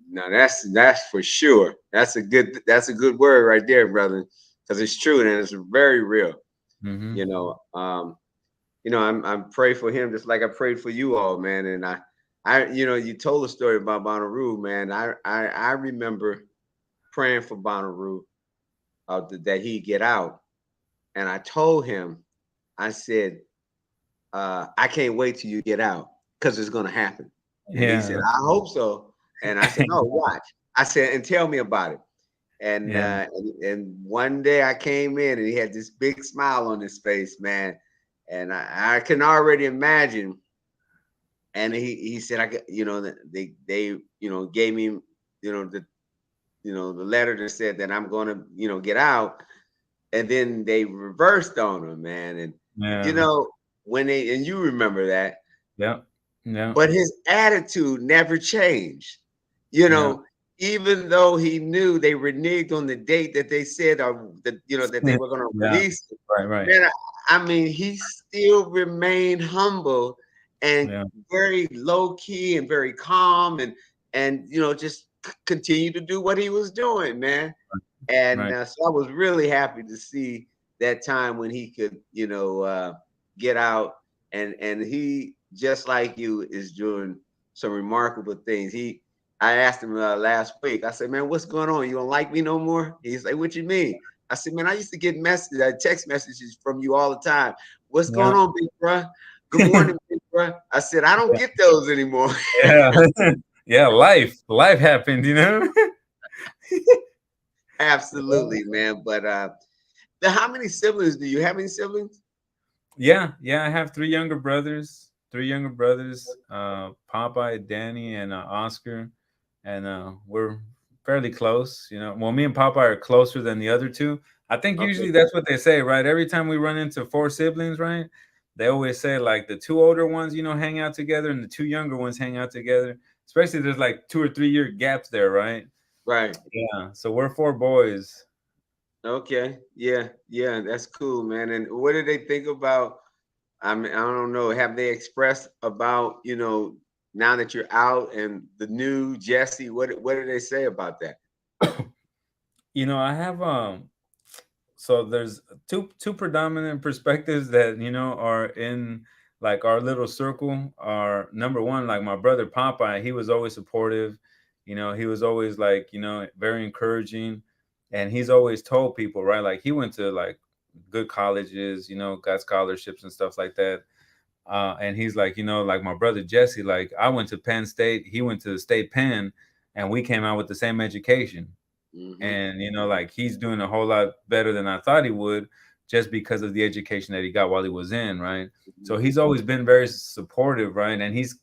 No, that's for sure. That's a good word right there, brother, because it's true and it's very real. Hmm. You know, I'm pray for him just like I prayed for you all, man. And you told a story about Bonnaroo, man. I remember praying for Bonnaroo that he get out, and I told him, I said, I can't wait till you get out because it's gonna happen. And he said, Yeah. I hope so. And I said, no, watch. I said, and tell me about it. And Yeah. and one day I came in and he had this big smile on his face, man. And I can already imagine. And he said, I got, that they gave me, the the letter that said that I'm gonna, get out. And then they reversed on him, man. And you Yeah. know, when they and you remember that, Yeah. Yeah. but his attitude never changed. You Yeah. know, even though he knew they reneged on the date that they said, or that that they were going to Yeah. release him, Right. Right. man, I mean, he still remained humble and Yeah. very low key and very calm, and just continue to do what he was doing, man. And Right. so I was really happy to see that time when he could, get out, and he, just like you, is doing some remarkable things. I asked him last week. I said, "Man, what's going on? You don't like me no more?" He's like, "What you mean?" I said, "Man, I used to get text messages from you all the time. What's going Yeah. on, big bro? Good morning, big bro." I said, "I don't get those anymore." Yeah. Yeah. Life happened, you know? Absolutely, man. But how many siblings do you have? Any siblings? Yeah. Yeah. I have three younger brothers, Popeye, Danny, and Oscar. And we're fairly close, you know. Well, me and Popeye are closer than the other two. I think Okay. usually that's what they say, right? Every time we run into four siblings, right? They always say like the two older ones, you know, hang out together and the two younger ones hang out together. Especially there's like 2 or 3 year gaps there, right? Right. Yeah. So we're four boys. Okay. Yeah. Yeah. That's cool, man. And what did they think about? I mean, I don't know. Have they expressed about, now that you're out and the new Jesse? What did they say about that? You know, I have so there's two predominant perspectives that, you know, are in like our little circle. Are number one, like my brother Popeye, he was always supportive, you know, he was always like, you know, very encouraging, and he's always told people, right, like he went to like good colleges, you know, got scholarships and stuff like that. And he's like, you know, like my brother Jesse, like I went to Penn State, he went to the state Penn, and we came out with the same education. Mm-hmm. And you know, Mm-hmm. like he's doing a whole lot better than I thought he would, just because of the education that he got while he was in, right? So he's always been very supportive, right? And he's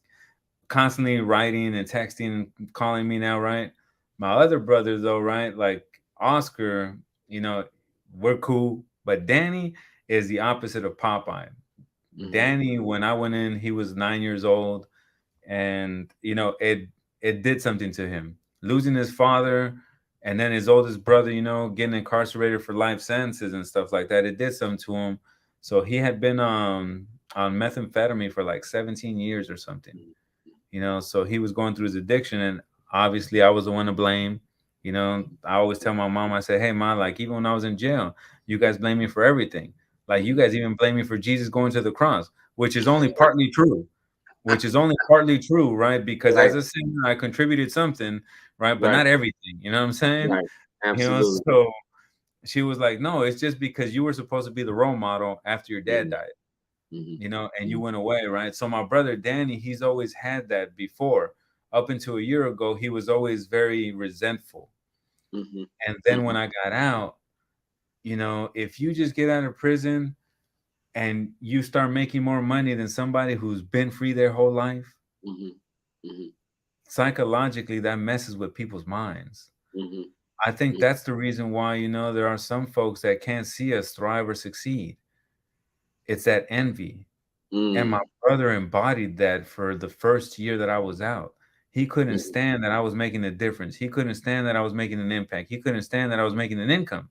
constantly writing and texting and calling me now, right? My other brother though, right, like Oscar, you know, we're cool, but Danny is the opposite of Popeye. Mm-hmm. Danny, when I went in, he was 9 years old, and you know, it did something to him, losing his father, and then his oldest brother, you know, getting incarcerated for life sentences and stuff like that. It did something to him. So he had been on methamphetamine for like 17 years or something, you know. So he was going through his addiction, and obviously I was the one to blame. You know, I always tell my mom, I say, hey mom, like even when I was in jail, you guys blame me for everything. Like you guys even blame me for Jesus going to the cross, which is only partly true, right? Because Right. as a singer, I contributed something, right? But Right. not everything, you know what I'm saying? Right. You know, Absolutely. so she was like, no, it's just because you were supposed to be the role model after your dad Mm-hmm. died, Mm-hmm. you know, and you went away, right? So my brother Danny, he's always had that before. Up until a year ago, he was always very resentful. Mm-hmm. And then Mm-hmm. when I got out, you know, if you just get out of prison and you start making more money than somebody who's been free their whole life, Mm-hmm. Mm-hmm. psychologically that messes with people's minds. Mm-hmm. I think that's the reason why, you know, there are some folks that can't see us thrive or succeed. It's that envy. And my brother embodied that for the first year that I was out. He couldn't stand that I was making a difference. He couldn't stand that I was making an impact. He couldn't stand that I was making an income.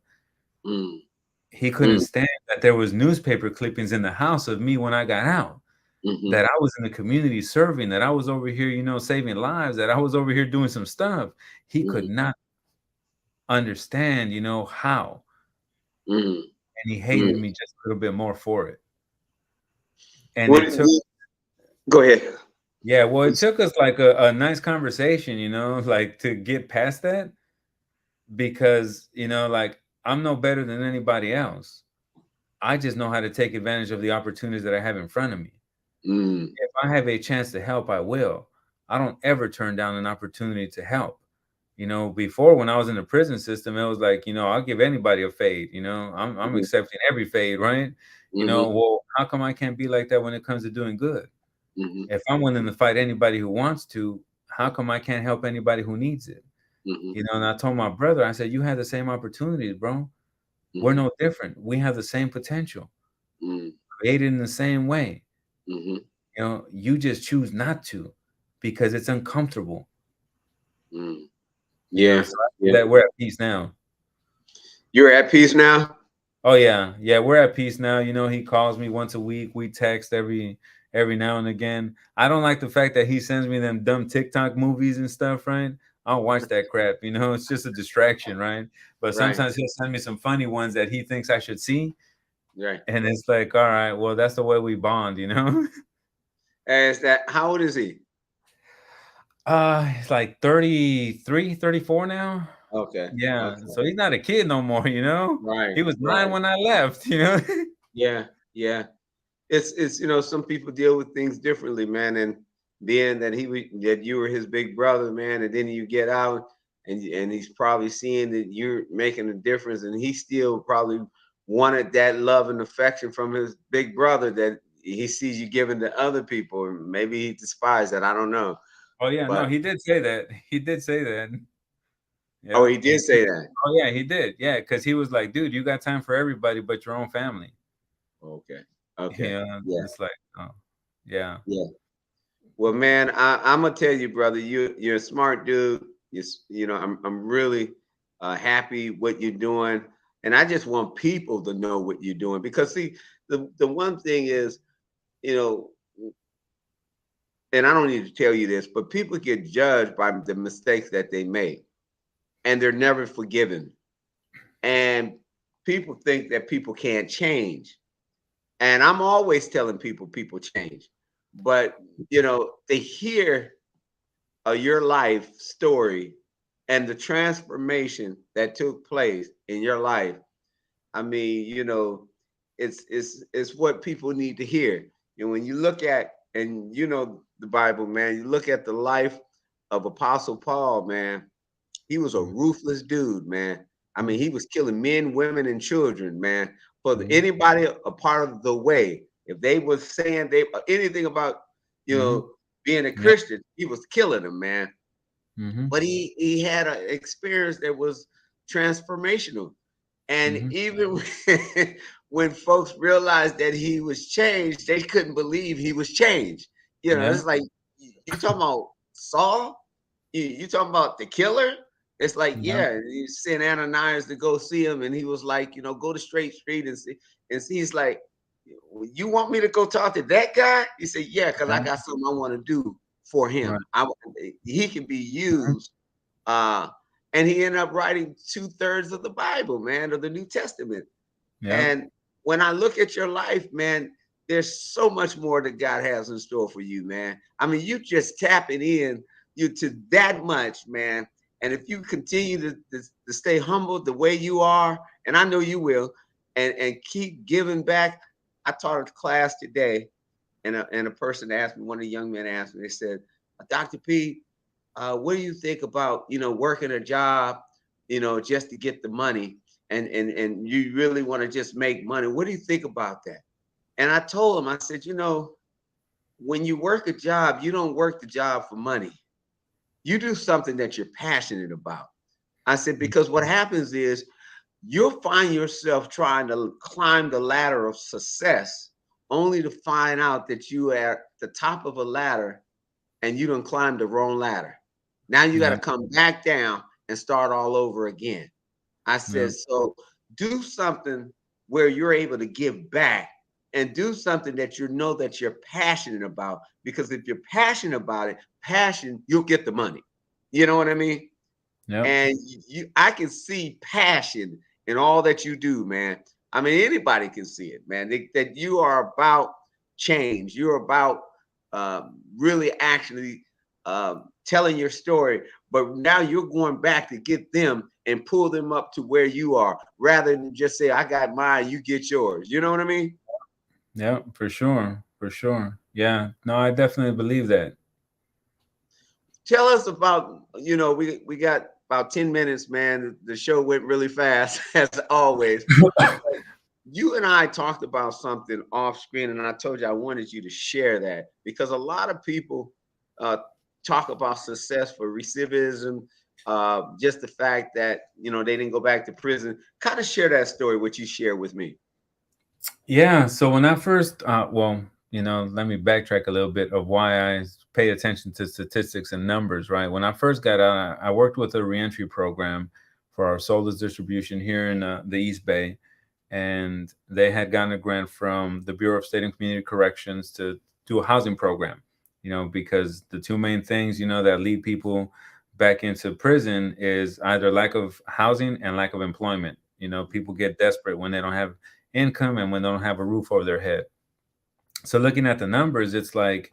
He couldn't stand that there was newspaper clippings in the house of me when I got out, that I was in the community serving, that I was over here, you know, saving lives, that I was over here doing some stuff. He could not understand, you know, how. And he hated me just a little bit more for it. And it took, Go ahead. yeah, well, it took us like a nice conversation, you know, like to get past that, because, you know, like I'm no better than anybody else. I just know how to take advantage of the opportunities that I have in front of me. If I have a chance to help, I will. I don't ever turn down an opportunity to help. You know, before when I was in the prison system, it was like, you know, I'll give anybody a fade, you know, I'm accepting every fade, right? You know, well, how come I can't be like that when it comes to doing good? If I'm willing to fight anybody who wants to, how come I can't help anybody who needs it? You know, and I told my brother, I said, you had the same opportunities, bro. We're no different. We have the same potential, created in the same way. You know, you just choose not to because it's uncomfortable. You know, so that we're at peace now. You're at peace now? Oh yeah, yeah, we're at peace now. You know, he calls me once a week. We text every now and again. I don't like the fact that he sends me them dumb TikTok movies and stuff, right? I don't watch that crap, you know, it's just a distraction, right? But sometimes he'll send me some funny ones that he thinks I should see. Right. And it's like, all right, well, that's the way we bond, you know? As that, how old is he? He's like 33, 34 now. Okay. Yeah. So he's not a kid no more, you know? Right. He was 9 when I left, you know? Yeah. Yeah. It's you know, some people deal with things differently, man. And being that that you were his big brother, man, and then you get out and he's probably seeing that you're making a difference, and he still probably wanted that love and affection from his big brother that he sees you giving to other people. Maybe he despised that. I don't know. Oh yeah, no, But he did say that. He did say that. oh, Yeah. he did say that. Oh yeah, he did. Yeah, because he was like, dude, you got time for everybody but your own family. Okay. Okay. Yeah. Yeah. It's like, oh, yeah. Yeah. Well, man, I'm gonna tell you, brother, you're a smart dude. You know, I'm really happy what you're doing, and I just want people to know what you're doing, because see, the one thing is, you know, and I don't need to tell you this, but people get judged by the mistakes that they make, and they're never forgiven, and people think that people can't change, and I'm always telling people change, but you know, they hear your life story and the transformation that took place in your life. I mean, you know, it's what people need to hear. And when you look at, and you know, the Bible, man, you look at the life of Apostle Paul, man, he was a ruthless dude, man. I mean, he was killing men, women, and children, man. For anybody a part of the way, if they were saying they anything about, you know, being a Christian, he was killing them, man. But he had an experience that was transformational. And even when folks realized that he was changed, they couldn't believe he was changed. You know, it's like, you talking about Saul? You talking about the killer? It's like, yeah, you sent Ananias to go see him, and he was like, you know, go to Straight Street and see. And he's like, you want me to go talk to that guy? He said, yeah, because I got something I want to do for him. He can be used. And he ended up writing 2/3 of the Bible, man, of the New Testament. And when I look at your life, man, there's so much more that God has in store for you, man. I mean, you just tapping in you to that much, man. And if you continue to stay humble the way you are, and I know you will, and keep giving back. I taught a class today, and a person asked me, one of the young men asked me, they said, Dr. P, what do you think about, you know, working a job, you know, just to get the money, and you really want to just make money? What do you think about that? And I told him, I said, you know, when you work a job, you don't work the job for money. You do something that you're passionate about. I said, because what happens is you'll find yourself trying to climb the ladder of success only to find out that you are at the top of a ladder and you done climbed the wrong ladder. Now you got Yeah. to come back down and start all over again. I Yeah. said, so do something where you're able to give back and do something that you know that you're passionate about. Because if you're passionate about it, passion, you'll get the money. You know what I mean? Yep. And I can see passion in all that you do, man. I mean, anybody can see it, man. That you are about change. You're about really actually telling your story, but now you're going back to get them and pull them up to where you are, rather than just say, "I got mine, you get yours." You know what I mean? Yeah, for sure. For sure. Yeah. No, I definitely believe that. Tell us about, we got about 10 minutes, man. The show went really fast as always. You and I talked about something off screen, and I told you I wanted you to share that, because a lot of people uh, talk about success for recidivism, just the fact that they didn't go back to prison. Kind of share that story, what you share with me. Yeah. So when I first, well, let me backtrack a little bit of why I pay attention to statistics and numbers, right? When I first got out, I worked with a reentry program for our Solus distribution here in the East Bay. And they had gotten a grant from the Bureau of State and Community Corrections to do a housing program, because the two main things, that lead people back into prison is either lack of housing and lack of employment. People get desperate when they don't have income and when they don't have a roof over their head. So looking at the numbers, it's like,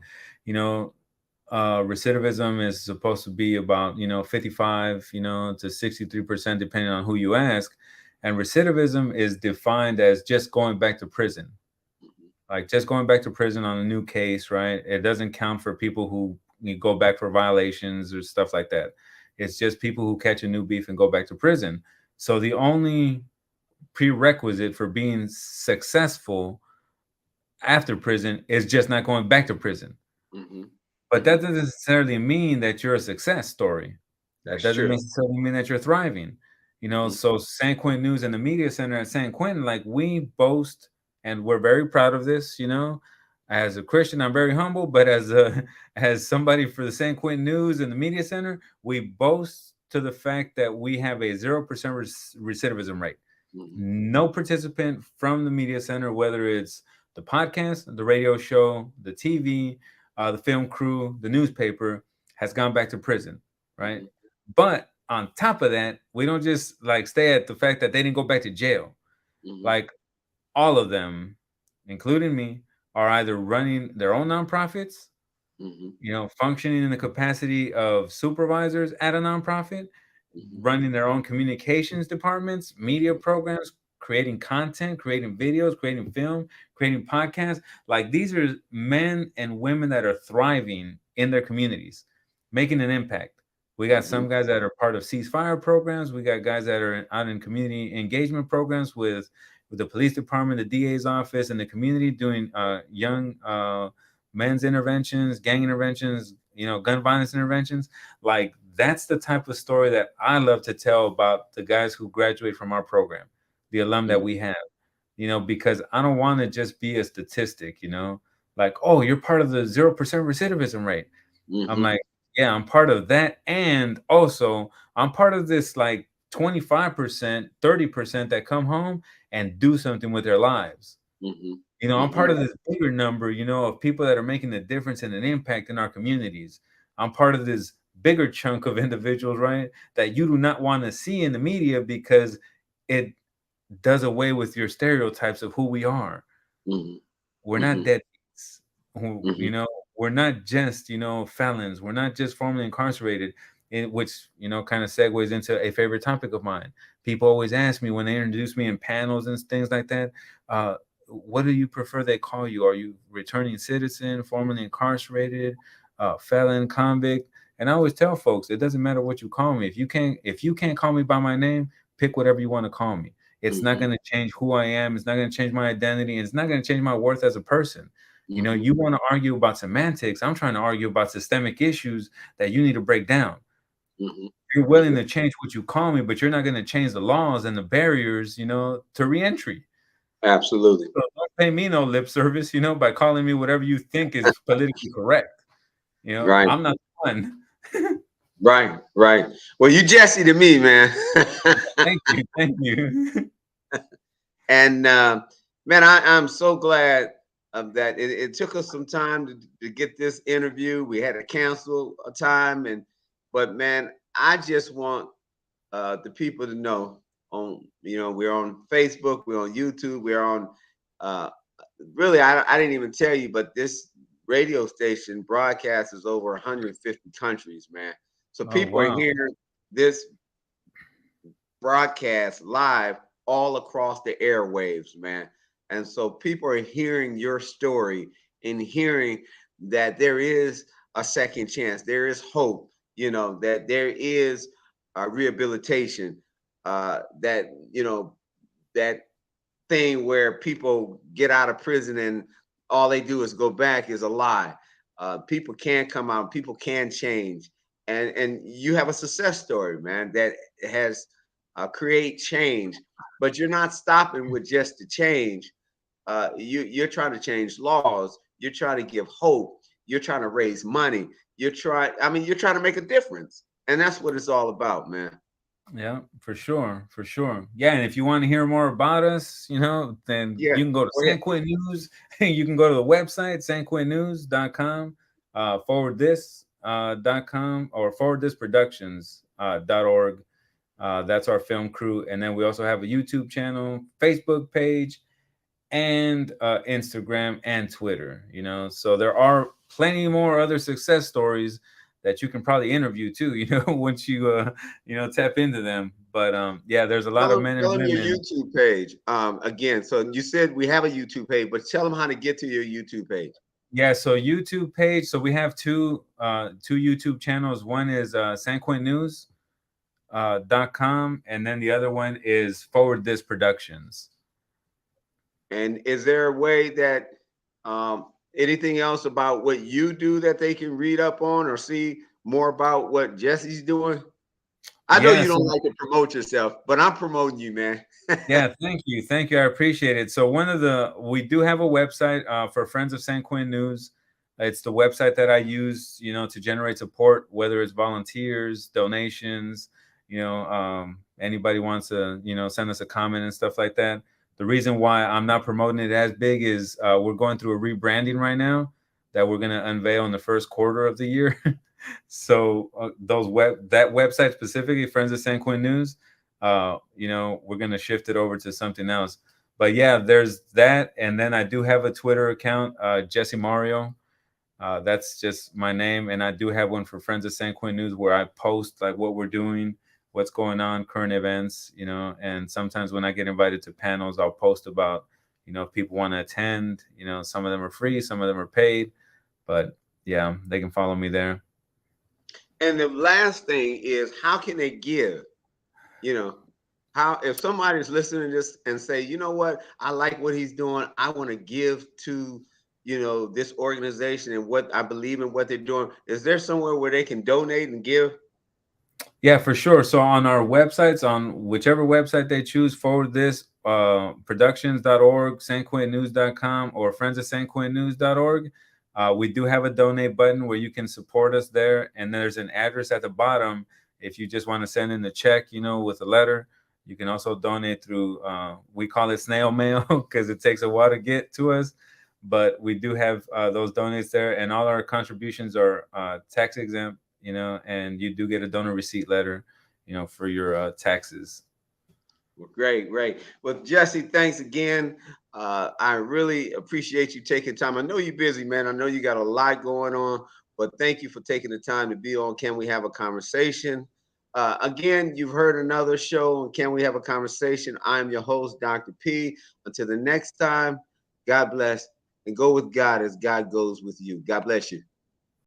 recidivism is supposed to be about 55 to 63%, depending on who you ask. And recidivism is defined as just going back to prison, like just going back to prison on a new case, right? It doesn't count for people who go back for violations or stuff like that. It's just people who catch a new beef and go back to prison. So the only prerequisite for being successful after prison is just not going back to prison. Mm-hmm. But Mm-hmm. that doesn't necessarily mean that you're a success story. That That's doesn't true. necessarily mean that you're thriving. Mm-hmm. So San Quentin News and the Media Center at San Quentin, like, we boast, and we're very proud of this. As a Christian, I'm very humble, but as somebody for the San Quentin News and the Media Center, we boast to the fact that we have a 0% recidivism rate. Mm-hmm. No participant from the Media Center, whether it's the podcast, the radio show, the TV, the film crew, the newspaper, has gone back to prison, right? Mm-hmm. But on top of that, we don't just like stay at the fact that they didn't go back to jail. Mm-hmm. Like, all of them, including me, are either running their own nonprofits, Mm-hmm. functioning in the capacity of supervisors at a nonprofit, Mm-hmm. running their own communications departments, media programs, creating content, creating videos, creating film, creating podcasts. Like, these are men and women that are thriving in their communities, making an impact. We got Mm-hmm. some guys that are part of ceasefire programs. We got guys that are out in community engagement programs with the police department, the DA's office, and the community, doing young men's interventions, gang interventions, gun violence interventions. Like, that's the type of story that I love to tell about the guys who graduate from our program, the alum that we have, because I don't want to just be a statistic, like, oh, you're part of the 0% recidivism rate. I'm Mm-hmm. like, yeah, I'm part of that. And also, I'm part of this like 25%, 30% that come home and do something with their lives. Mm-hmm. I'm Mm-hmm. part of this bigger number, of people that are making a difference and an impact in our communities. I'm part of this bigger chunk of individuals, right, that you do not want to see in the media, because it does away with your stereotypes of who we are. Mm-hmm. We're not Mm-hmm. deadbeats. Mm-hmm. We're not just, felons. We're not just formerly incarcerated, which, kind of segues into a favorite topic of mine. People always ask me when they introduce me in panels and things like that, what do you prefer they call you? Are you returning citizen, formerly incarcerated, felon, convict? And I always tell folks, it doesn't matter what you call me. If you can't call me by my name, pick whatever you want to call me. It's not Mm-hmm. going to change who I am. It's not going to change my identity. And it's not going to change my worth as a person. Mm-hmm. You want to argue about semantics. I'm trying to argue about systemic issues that you need to break down. Mm-hmm. You're willing to change what you call me, but you're not going to change the laws and the barriers, to reentry. Absolutely. pay me no lip service, by calling me whatever you think is politically correct. Right, I'm not the one. right, right. Well, you Jesse to me, man. Thank you. Thank you. And man, I'm so glad that it took us some time to get this interview. We had to cancel a time, but man, I just want the people to know we're on Facebook, we're on YouTube, we're on uh, really I didn't even tell you, but this radio station broadcasts is over 150 countries, man. So Oh, people are wow. hearing this broadcast live all across the airwaves, man. And so people are hearing your story and hearing that there is a second chance, there is hope, that there is rehabilitation, that, that thing where people get out of prison and all they do is go back is a lie. People can come out, people can change. And you have a success story, man, that has create change, but you're not stopping with just the change. You're trying to change laws. You're trying to give hope. You're trying to raise money. You're trying to make a difference. And that's what it's all about, man. Yeah, for sure, for sure. Yeah, and if you want to hear more about us, then Yeah, you can go to go ahead. San Quentin News. You can go to the website, sanquentinnews.com, forward this .com, or forward this productions .org. That's our film crew. And then we also have a YouTube channel, Facebook page, and Instagram and Twitter. So there are plenty more other success stories that you can probably interview too, once you tap into them. But yeah, there's a lot of men and Tell them your women. YouTube page. Again, so you said we have a YouTube page, but tell them how to get to your YouTube page. Yeah, so YouTube page. So we have two YouTube channels. One is San Quentin News .com, and then the other one is Forward This Productions. And is there a way that anything else about what you do that they can read up on or see more about what Jesse's doing? I know Yeah, you don't so like to promote yourself, but I'm promoting you, man. yeah, thank you. I appreciate it. So we do have a website for Friends of San Quentin News. It's the website that I use, to generate support, whether it's volunteers, donations, anybody wants to, send us a comment and stuff like that. The reason why I'm not promoting it as big is we're going through a rebranding right now that we're going to unveil in the first quarter of the year. So that website specifically, Friends of San Quentin News, we're going to shift it over to something else. But yeah, there's that. And then I do have a Twitter account, Jesse Mario. That's just my name. And I do have one for Friends of San Quentin News where I post like what we're doing, what's going on, current events, and sometimes when I get invited to panels, I'll post about, if people want to attend, some of them are free, some of them are paid, but yeah, they can follow me there. And the last thing is, how can they give? How if somebody's listening to this and say, you know what, I like what he's doing, I want to give to this organization and what I believe in what they're doing. Is there somewhere where they can donate and give? Yeah, for sure. So on our websites, on whichever website they choose, forward this productions.org, sanquentinnews.com, or friends of sanquentinnews.org. We do have a donate button where you can support us there. And there's an address at the bottom. If you just want to send in a check, with a letter, you can also donate through, we call it snail mail because it takes a while to get to us. But we do have those donates there, and all our contributions are tax exempt, and you do get a donor receipt letter, for your taxes. Well, great, great. Well, Jesse, thanks again. I really appreciate you taking time. I know you're busy, man. I know you got a lot going on, but thank you for taking the time to be on Can We Have a Conversation? Again, you've heard another show on Can We Have a Conversation? I'm your host, Dr. P. Until the next time, God bless and go with God as God goes with you. God bless you.